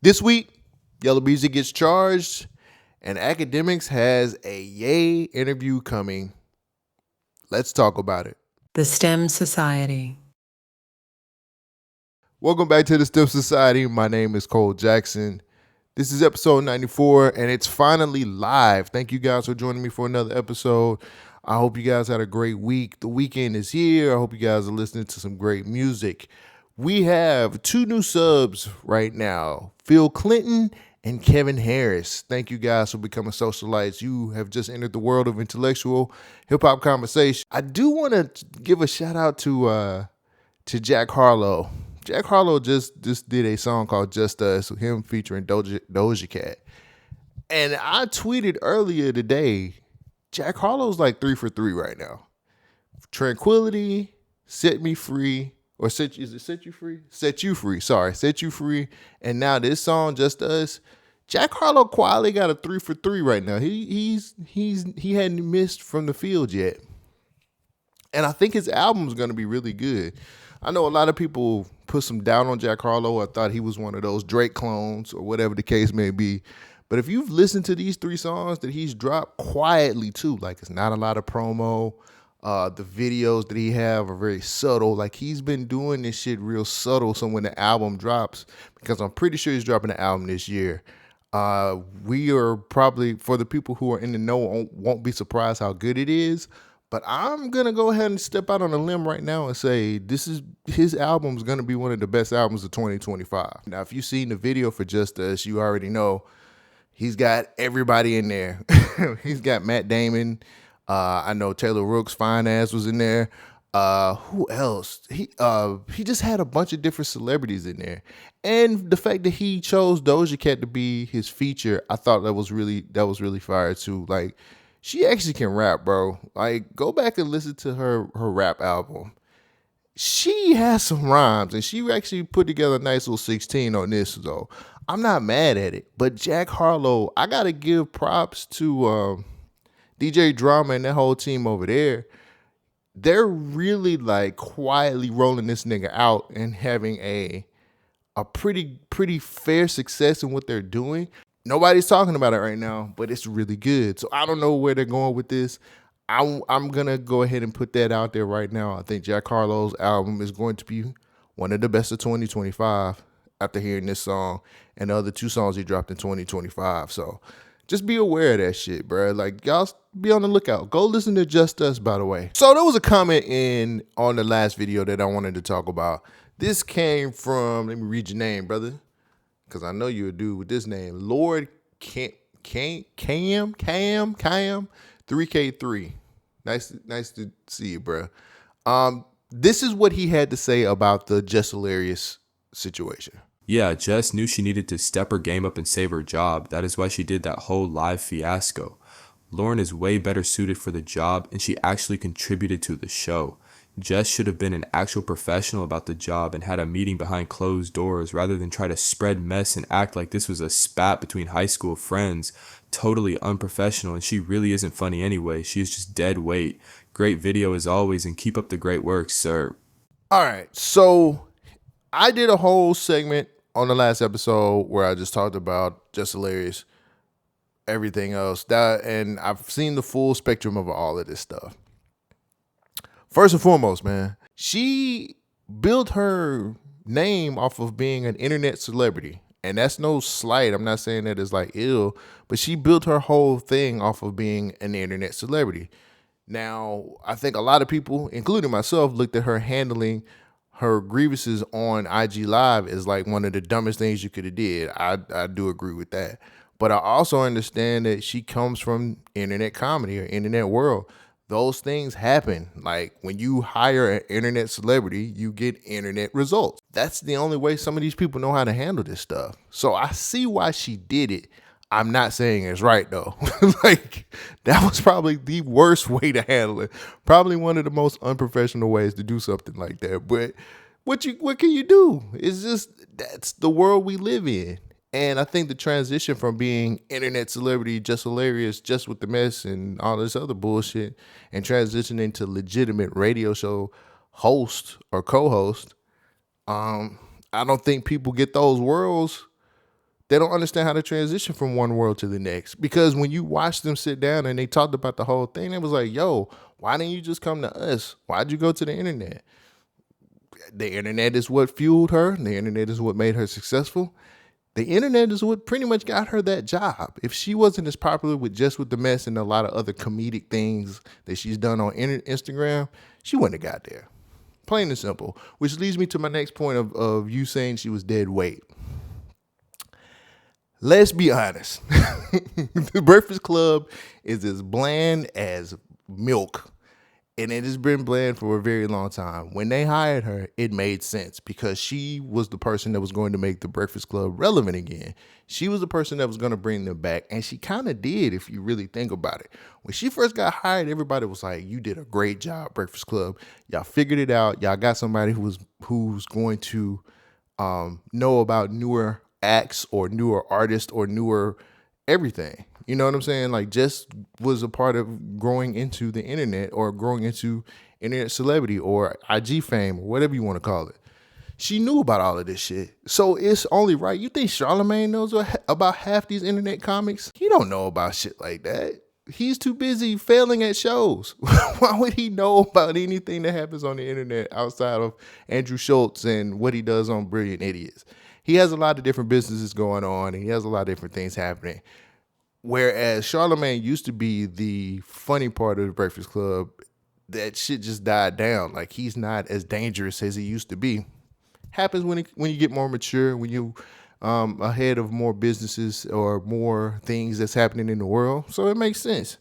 This week, Yella Beezy gets charged, and Akademiks has a yay interview coming. Let's talk about it. The STEM Society. Welcome back to the STEM Society. My name is Cole Jackson. This is episode 94, and it's finally live. Thank you guys for joining me for another episode. I hope you guys had a great week. The weekend is here. I hope you guys are listening to some great music. We have 2 new subs right now, Phil Clinton and Kevin Harris. Thank you guys for becoming socialites. You have just entered the world of intellectual hip-hop conversation. I do want to give a shout out to Jack Harlow. Jack Harlow just did a song called Just Us with him featuring Doja Cat. And I tweeted earlier today, Jack Harlow's like 3 for 3 right now. Tranquility, Set Me Free, or Set You Free? Set You Free, sorry. Set You Free. And now this song, Just Us. Jack Harlow quietly got a 3 for 3 right now. He hadn't missed from the field yet. And I think his album's gonna be really good. I know a lot of people put some doubt on Jack Harlow. I thought he was one of those Drake clones or whatever the case may be. But if you've listened to these 3 songs that he's dropped quietly too, like it's not a lot of promo. The videos that he have are very subtle. Like he's been doing this shit real subtle. So when the album drops, because I'm pretty sure he's dropping the album this year, we are probably, for the people who are in the know, won't be surprised how good it is. But I'm going to go ahead and step out on a limb right now and say his album is going to be one of the best albums of 2025. Now, if you've seen the video for Just Us, you already know he's got everybody in there. He's got Matt Damon. I know Taylor Rook's fine ass was in there. Who else? He just had a bunch of different celebrities in there. And the fact that he chose Doja Cat to be his feature, I thought that was really fire too. Like, she actually can rap, bro. Like, go back and listen to her rap album. She has some rhymes, and she actually put together a nice little 16 on this, though. I'm not mad at it. But Jack Harlow, I got to give props to DJ Drama and that whole team over there. They're really, like, quietly rolling this nigga out and having a pretty fair success in what they're doing. Nobody's talking about it right now, but it's really good. So I don't know where they're going with this. I'm going to go ahead and put that out there right now. I think Jack Harlow's album is going to be one of the best of 2025 after hearing this song and the other 2 songs he dropped in 2025. So just be aware of that shit, bro. Like, y'all be on the lookout. Go listen to Just Us, by the way. So there was a comment on the last video that I wanted to talk about. This came from, let me read your name, brother, because I know you're a dude with this name. Lord Cam 3K3. Nice to see you, bro. This is what he had to say about the Jess Hilarious situation. Yeah, Jess knew she needed to step her game up and save her job. That is why she did that whole live fiasco. Lauren is way better suited for the job, and she actually contributed to the show. Jess should have been an actual professional about the job and had a meeting behind closed doors rather than try to spread mess and act like this was a spat between high school friends. Totally unprofessional, and she really isn't funny anyway. She is just dead weight. Great video as always, and keep up the great work, sir. All right, so I did a whole segment on the last episode where I just talked about Jess Hilarious, everything else, and I've seen the full spectrum of all of this stuff. First and foremost, man, she built her name off of being an internet celebrity. And that's no slight. I'm not saying that it's like ill, but she built her whole thing off of being an internet celebrity. Now, I think a lot of people, including myself, looked at her handling her grievances on IG Live as like one of the dumbest things you could have did. I do agree with that. But I also understand that she comes from internet comedy or internet world. Those things happen. Like when you hire an internet celebrity, you get internet results. That's the only way some of these people know how to handle this stuff. So I see why she did it. I'm not saying it's right though. Like that was probably the worst way to handle it. Probably one of the most unprofessional ways to do something like that. But what can you do? It's just that's the world we live in. And I think the transition from being internet celebrity, Just Hilarious, Just with the Mess, and all this other bullshit, and transitioning to legitimate radio show host or co-host, I don't think people get those worlds They don't understand how to transition from one world to the next. Because when you watch them sit down and they talked about the whole thing, it was like, yo, why didn't you just come to us? Why'd you go to the internet? The internet is what fueled her. The internet is what made her successful. The internet is what pretty much got her that job. If she wasn't as popular with Just With The Mess and a lot of other comedic things that she's done on Instagram, she wouldn't have got there. Plain and simple. Which leads me to my next point of you saying she was dead weight. Let's be honest. The Breakfast Club is as bland as milk. And it has been bland for a very long time. When they hired her, it made sense because she was the person that was going to make the Breakfast Club relevant again. She was the person that was going to bring them back. And she kind of did, if you really think about it. When she first got hired, everybody was like, you did a great job, Breakfast Club. Y'all figured it out. Y'all got somebody who's going to know about newer acts or newer artists or newer everything. You know what I'm saying? Like, Jess was a part of growing into the internet or growing into internet celebrity or IG fame or whatever you want to call it. She knew about all of this shit. So it's only right. You think Charlamagne knows about half these internet comics? He don't know about shit like that. He's too busy failing at shows. Why would he know about anything that happens on the internet outside of Andrew Schultz and what he does on Brilliant Idiots? He has a lot of different businesses going on, and he has a lot of different things happening. Whereas Charlamagne used to be the funny part of the Breakfast Club, that shit just died down. Like, he's not as dangerous as he used to be. Happens when you get more mature, when you ahead of more businesses or more things that's happening in the world. So it makes sense.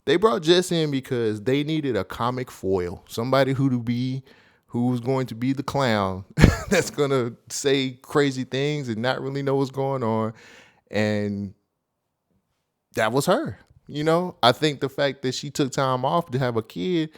They brought Jess in because they needed a comic foil, somebody who's going to be the clown that's going to say crazy things and not really know what's going on. And that was her. You know, I think the fact that she took time off to have a kid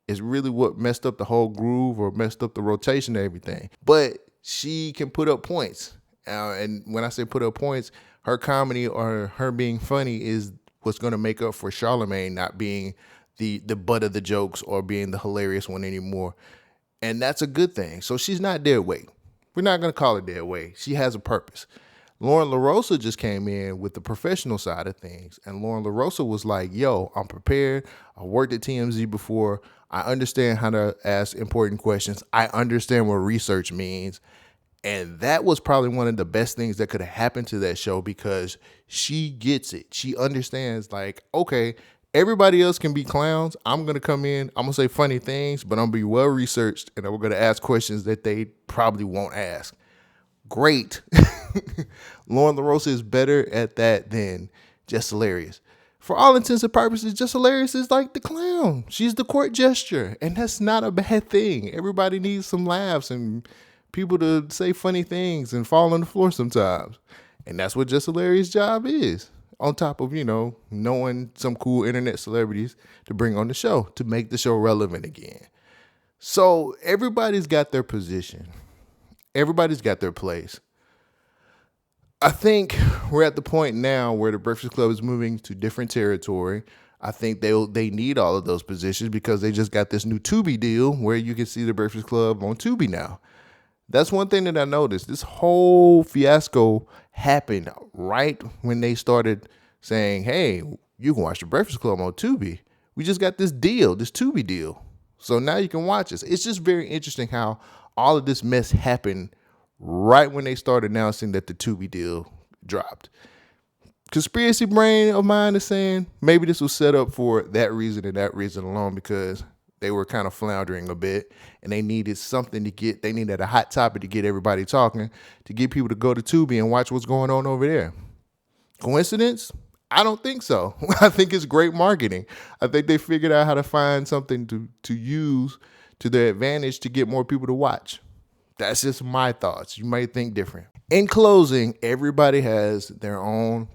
is really what messed up the whole groove or messed up the rotation of everything. But she can put up points. And when I say put up points, her comedy or her being funny is what's going to make up for Charlamagne not being the butt of the jokes or being the hilarious one anymore. And that's a good thing. So she's not dead weight. We're not going to call her dead weight. She has a purpose. Lauren LaRosa just came in with the professional side of things. And Lauren LaRosa was like, yo, I'm prepared. I worked at TMZ before. I understand how to ask important questions. I understand what research means. And that was probably one of the best things that could have happened to that show because she gets it. She understands, like, okay, everybody else can be clowns. I'm going to come in. I'm going to say funny things, but I'm going to be well-researched, and I'm going to ask questions that they probably won't ask. Great. Lauren LaRosa is better at that than Just Hilarious. For all intents and purposes, Just Hilarious is like the clown. She's the court gesture, and that's not a bad thing. Everybody needs some laughs and people to say funny things and fall on the floor sometimes. And that's what Just Hilarious' job is. On top of, knowing some cool internet celebrities to bring on the show to make the show relevant again. So everybody's got their position. Everybody's got their place. I think we're at the point now where the Breakfast Club is moving to different territory. I think they need all of those positions because they just got this new Tubi deal where you can see the Breakfast Club on Tubi now. That's one thing that I noticed. This whole fiasco happened right when they started saying, hey, you can watch the Breakfast Club on Tubi. We just got this deal, this Tubi deal. So now you can watch us. It's just very interesting how all of this mess happened right when they started announcing that the Tubi deal dropped. Conspiracy brain of mine is saying maybe this was set up for that reason and that reason alone because they were kind of floundering a bit and they needed something they needed a hot topic to get everybody talking, to get people to go to Tubi and watch what's going on over there. Coincidence? I don't think so. I think it's great marketing. I think they figured out how to find something to use to their advantage to get more people to watch. That's just my thoughts. You might think different. In closing, everybody has their own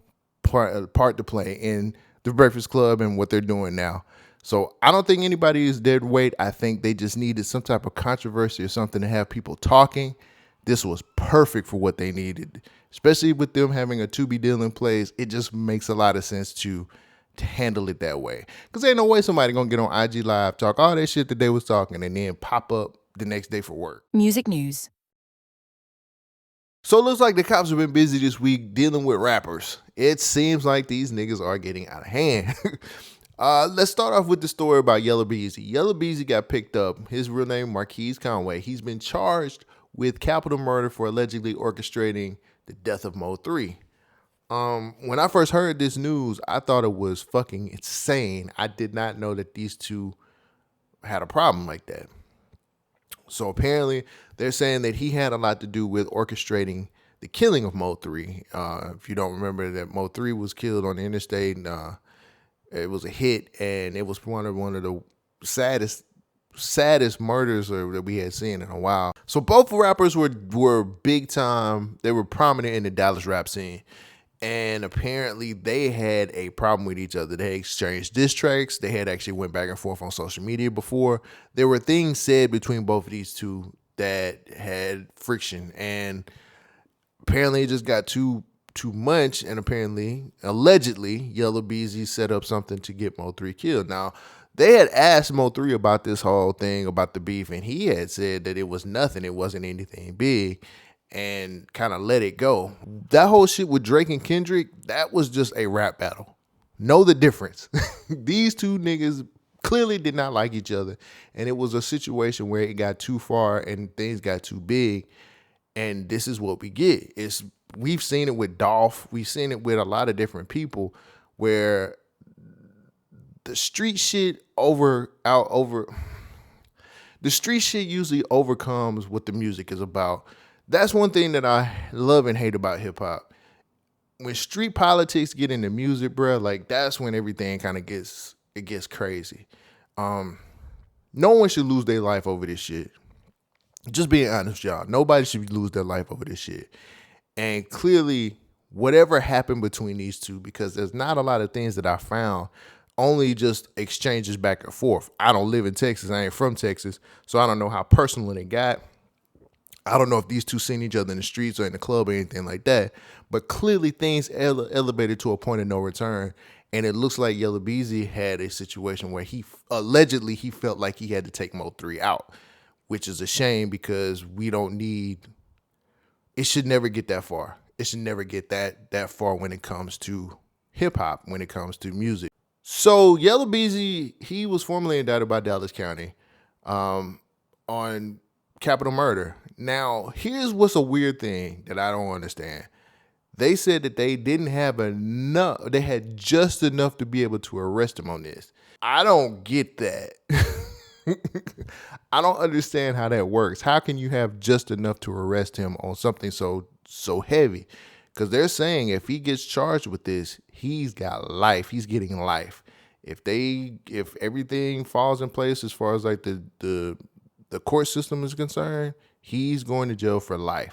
part to play in the Breakfast Club and what they're doing now. So I don't think anybody is dead weight. I think they just needed some type of controversy or something to have people talking. This was perfect for what they needed, especially with them having a Tubi deal in place. It just makes a lot of sense to handle it that way. Because ain't no way somebody going to get on IG Live, talk all that shit that they was talking, and then pop up the next day for work. Music news. So it looks like the cops have been busy this week dealing with rappers. It seems like these niggas are getting out of hand. Let's start off with the story about Yella Beezy. Yella Beezy got picked up. His real name, Marquise Conway. He's been charged with capital murder for allegedly orchestrating the death of Mo 3. When I first heard this news, I thought it was fucking insane. I did not know that these two had a problem like that. So apparently, they're saying that he had a lot to do with orchestrating the killing of Mo 3. If you don't remember that Mo 3 was killed on the interstate, it was a hit, and it was one of the saddest murders that we had seen in a while. So both rappers were big time. They were prominent in the Dallas rap scene. And apparently they had a problem with each other. They exchanged diss tracks. They had actually went back and forth on social media before. There were things said between both of these two that had friction. And apparently it just got too much. And apparently, allegedly, Yella Beezy set up something to get Mo 3 killed. Now, they had asked Mo 3 about this whole thing, about the beef, and he had said that it was nothing. It wasn't anything big, and kind of let it go. That whole shit with Drake and Kendrick, that was just a rap battle. Know the difference. These two niggas clearly did not like each other, and it was a situation where it got too far and things got too big, and this is what we get. We've seen it with Dolph. We've seen it with a lot of different people where the street shit the street shit usually overcomes what the music is about. That's one thing that I love and hate about hip hop. When street politics get into music, bro, like that's when everything kind of gets crazy. No one should lose their life over this shit. Just being honest, y'all. Nobody should lose their life over this shit. And clearly, whatever happened between these two, because there's not a lot of things that I found, only just exchanges back and forth. I don't live in Texas. I ain't from Texas, so I don't know how personal it got. I don't know if these two seen each other in the streets or in the club or anything like that, but clearly things elevated to a point of no return. And it looks like Yella Beezy had a situation where he felt like he had to take Mo 3 out, which is a shame because it should never get that far. It should never get that far when it comes to hip hop, when it comes to music. So Yella Beezy, he was formally indicted by Dallas County on capital murder. Now, here's what's a weird thing that I don't understand. They said that they didn't have enough, they had just enough to be able to arrest him on this. I don't get that. I don't understand how that works. How can you have just enough to arrest him on something so heavy? Because they're saying if he gets charged with this, he's got life. He's getting life. If everything falls in place as far as like the court system is concerned, he's going to jail for life.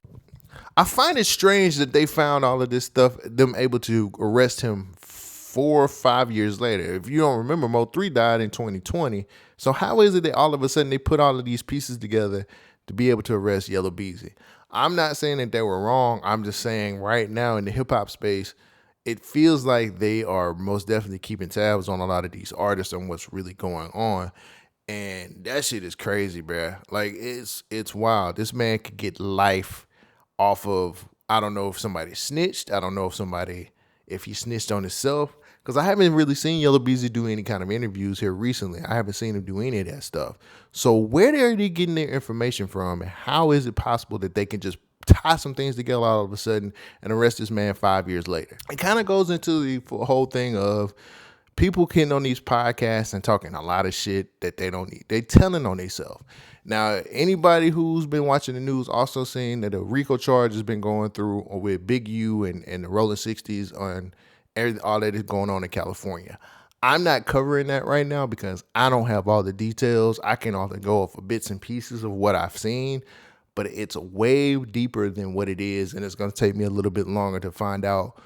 I find it strange that they found all of this stuff, them able to arrest him 4 or 5 years later. If you don't remember, Mo 3 died in 2020. So how is it that all of a sudden they put all of these pieces together to be able to arrest Yella Beezy? I'm not saying that they were wrong. I'm just saying right now in the hip hop space, it feels like they are most definitely keeping tabs on a lot of these artists and what's really going on. And that shit is crazy, bruh. Like it's wild. This man could get life off of, I don't know if somebody snitched. I don't know if he snitched on himself. Because I haven't really seen Yella Beezy do any kind of interviews here recently. I haven't seen him do any of that stuff. So where are they getting their information from? And how is it possible that they can just tie some things together all of a sudden and arrest this man 5 years later? It kind of goes into the whole thing of people getting on these podcasts and talking a lot of shit that they don't need. They telling on themselves. Now, anybody who's been watching the news also seen that a RICO charge has been going through with Big U and the Rolling 60s on all that is going on in California. I'm not covering that right now because I don't have all the details. I can only go off of bits and pieces of what I've seen, but it's way deeper than what it is, and it's going to take me a little bit longer to find out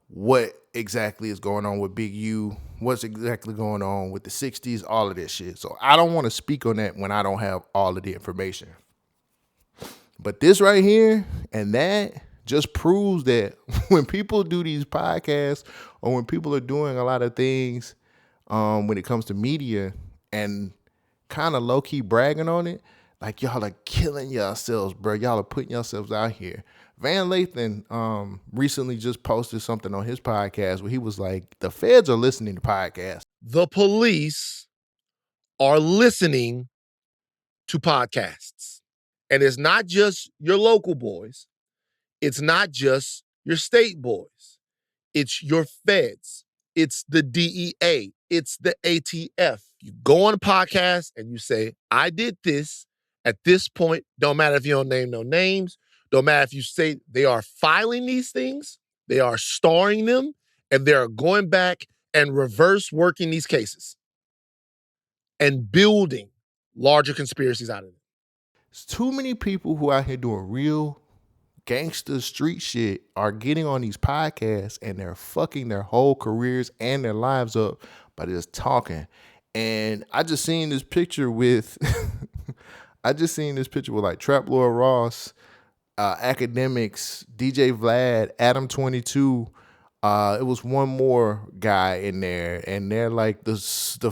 what exactly is going on with Big U, what's exactly going on with the 60s, all of this shit. So I don't want to speak on that when I don't have all of the information. But this right here and that just proves that when people do these podcasts or when people are doing a lot of things when it comes to media and kind of low-key bragging on it, Like, y'all are killing yourselves, bro. Y'all are putting yourselves out here. Van Lathan recently just posted something on his podcast where he was like, the feds are listening to podcasts. The police are listening to podcasts. And it's not just your local boys. It's not just your state boys. It's your feds. It's the DEA. It's the ATF. You go on a podcast and you say, I did this at this point. Don't matter if you don't name no names. Don't matter if you say they are filing these things, they are starring them, and they are going back and reverse working these cases and building larger conspiracies out of it. There's too many people who out here doing real gangster street shit are getting on these podcasts and they're fucking their whole careers and their lives up by just talking. And I just seen this picture with like Trap Lord Ross, Akademiks, DJ Vlad, Adam 22. It was one more guy in there, and they're like the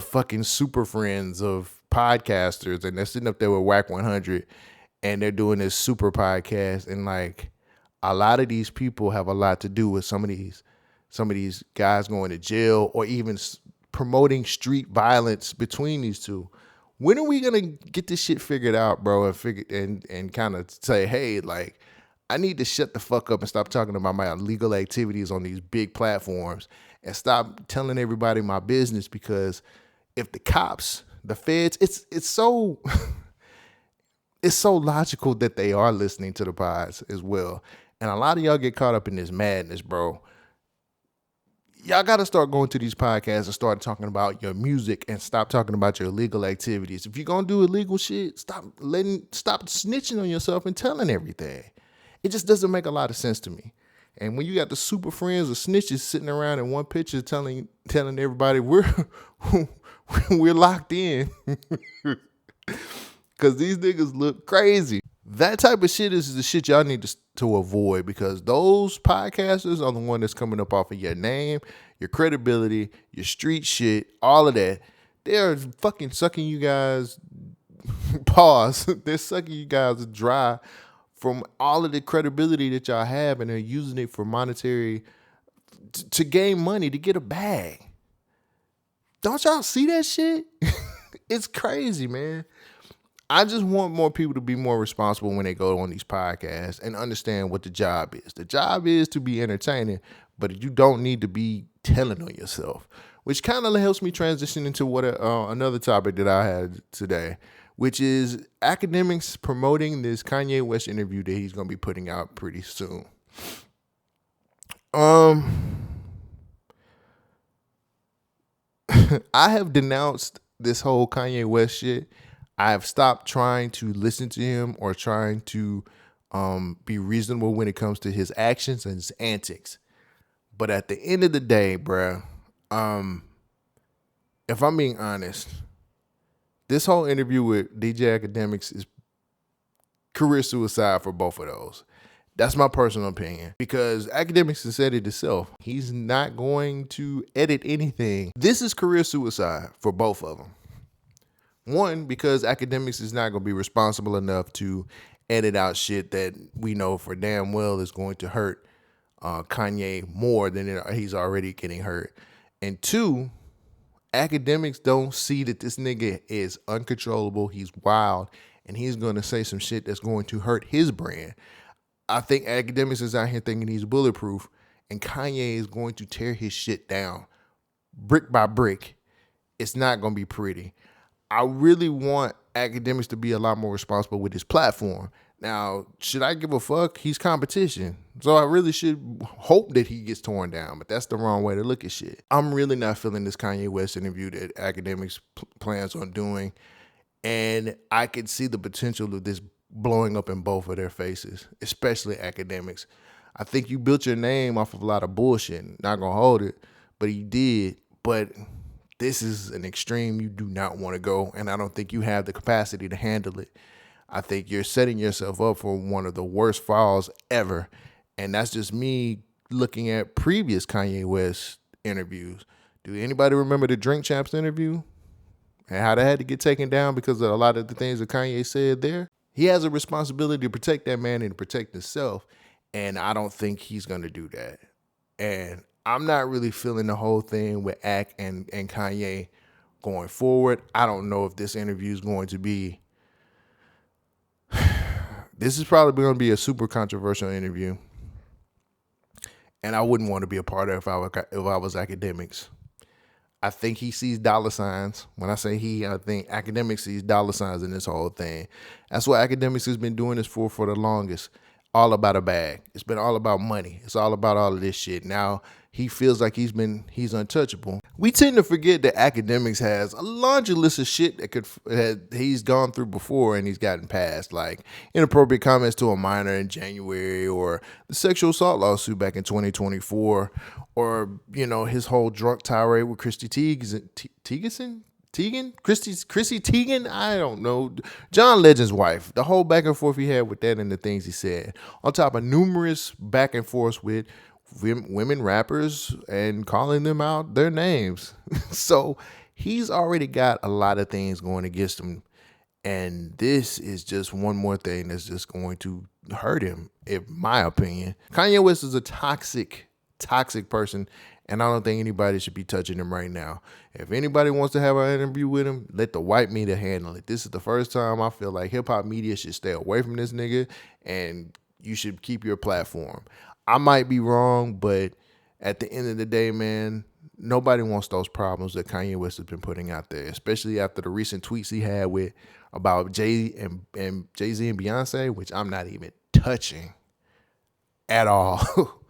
fucking super friends of podcasters, and they're sitting up there with Whack 100, and they're doing this super podcast, and like a lot of these people have a lot to do with some of these guys going to jail or even promoting street violence between these two. When are we gonna get this shit figured out, bro, and kind of say, hey, like, I need to shut the fuck up and stop talking about my illegal activities on these big platforms and stop telling everybody my business, because if the cops, the feds, it's so it's so logical that they are listening to the pods as well. And a lot of y'all get caught up in this madness, bro. Y'all got to start going to these podcasts and start talking about your music and stop talking about your illegal activities. If you're going to do illegal shit, stop snitching on yourself and telling everything. It just doesn't make a lot of sense to me. And when you got the super friends or snitches sitting around in one picture telling everybody we're locked in because these niggas look crazy. That type of shit is the shit y'all need to avoid, because those podcasters are the one that's coming up off of your name, your credibility, your street shit, all of that. They're fucking sucking you guys, pause, they're sucking you guys dry from all of the credibility that y'all have, and they're using it for monetary, to gain money, to get a bag. Don't y'all see that shit? It's crazy, man. I just want more people to be more responsible when they go on these podcasts and understand what the job is. The job is to be entertaining, but you don't need to be telling on yourself, which kind of helps me transition into what another topic that I had today, which is Akademiks promoting this Kanye West interview that he's going to be putting out pretty soon. I have denounced this whole Kanye West shit. I have stopped trying to listen to him or trying to be reasonable when it comes to his actions and his antics. But at the end of the day, bruh, if I'm being honest, this whole interview with DJAkademiks is career suicide for both of those. That's my personal opinion, because Akademiks has said it himself. He's not going to edit anything. This is career suicide for both of them. One, because Akademiks is not going to be responsible enough to edit out shit that we know for damn well is going to hurt Kanye more than he's already getting hurt. And two, Akademiks don't see that this nigga is uncontrollable, he's wild, and he's going to say some shit that's going to hurt his brand. I think Akademiks is out here thinking he's bulletproof, and Kanye is going to tear his shit down brick by brick. It's not going to be pretty. I really want Akademiks to be a lot more responsible with his platform. Now, should I give a fuck? He's competition. So I really should hope that he gets torn down, but that's the wrong way to look at shit. I'm really not feeling this Kanye West interview that Akademiks plans on doing, and I could see the potential of this blowing up in both of their faces, especially Akademiks. I think you built your name off of a lot of bullshit. Not gonna hold it, but he did. But this is an extreme you do not want to go, and I don't think you have the capacity to handle it. I think you're setting yourself up for one of the worst falls ever, and that's just me looking at previous Kanye West interviews. Do anybody remember the Drink Champs interview? and how that had to get taken down because of a lot of the things that Kanye said there. He has a responsibility to protect that man and to protect himself. And I don't think he's going to do that. And I'm not really feeling the whole thing with Ak and Kanye going forward. I don't know if this interview is going to be. This is probably going to be a super controversial interview. And I wouldn't want to be a part of it if I was Akademiks. I think he sees dollar signs. When I say he, I think Akademiks sees dollar signs in this whole thing. That's what Akademiks has been doing this for the longest. All about a bag. It's been all about money. It's all about all of this shit. Now he feels like he's untouchable. We tend to forget that Akademiks has a laundry list of shit that he's gone through before and he's gotten past, like inappropriate comments to a minor in January, or the sexual assault lawsuit back in 2024, or his whole drunk tirade with Chrissy Teigen. Chrissy Teigen, I don't know. John Legend's wife. The whole back and forth he had with that and the things he said. On top of numerous back and forths with women rappers and calling them out their names. So he's already got a lot of things going against him. And this is just one more thing that's just going to hurt him, in my opinion. Kanye West is a toxic person. And I don't think anybody should be touching him right now. If anybody wants to have an interview with him, let the white media handle it. This is the first time I feel like hip-hop media should stay away from this nigga, and you should keep your platform. I might be wrong, but at the end of the day, man, nobody wants those problems that Kanye West has been putting out there, especially after the recent tweets he had about Jay-Z and Beyonce, which I'm not even touching at all.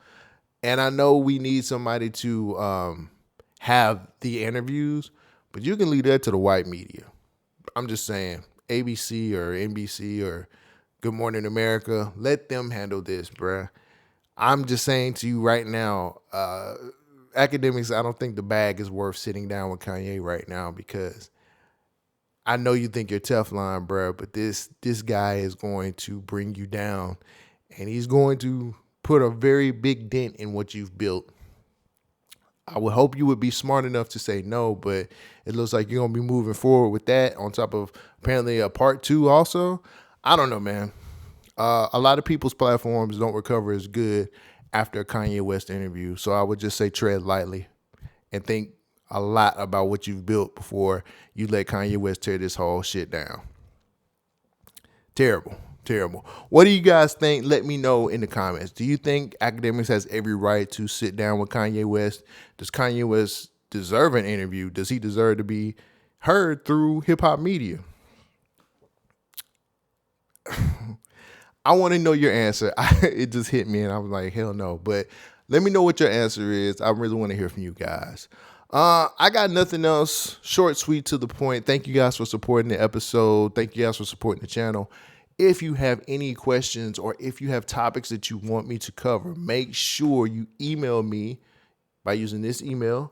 And I know we need somebody to have the interviews, but you can leave that to the white media. I'm just saying, ABC or NBC or Good Morning America, let them handle this, bruh. I'm just saying to you right now, Akademiks, I don't think the bag is worth sitting down with Kanye right now, because I know you think you're Teflon, bruh, but this guy is going to bring you down, and he's going to put a very big dent in what you've built. I would hope you would be smart enough to say no, but it looks like you're going to be moving forward with that on top of apparently a part 2 also. I don't know, man. A lot of people's platforms don't recover as good after a Kanye West interview, so I would just say tread lightly and think a lot about what you've built before you let Kanye West tear this whole shit down. Terrible. What do you guys think? Let me know in the comments. Do you think Akademiks has every right to sit down with Kanye West? Does Kanye West deserve an interview? Does he deserve to be heard through hip-hop media? I want to know your answer. It just hit me and I was like, hell no. But let me know what your answer is. I really want to hear from you guys. I got nothing else. Short, sweet, to the point. Thank you guys for supporting the episode. Thank you guys for supporting the channel. If you have any questions or if you have topics that you want me to cover, make sure you email me by using this email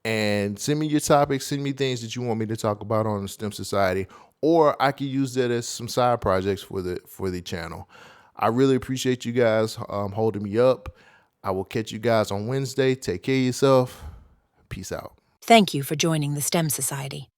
and send me your topics, send me things that you want me to talk about on the STEM Society, or I could use that as some side projects for the channel. I really appreciate you guys holding me up. I will catch you guys on Wednesday. Take care of yourself. Peace out. Thank you for joining the STEM Society.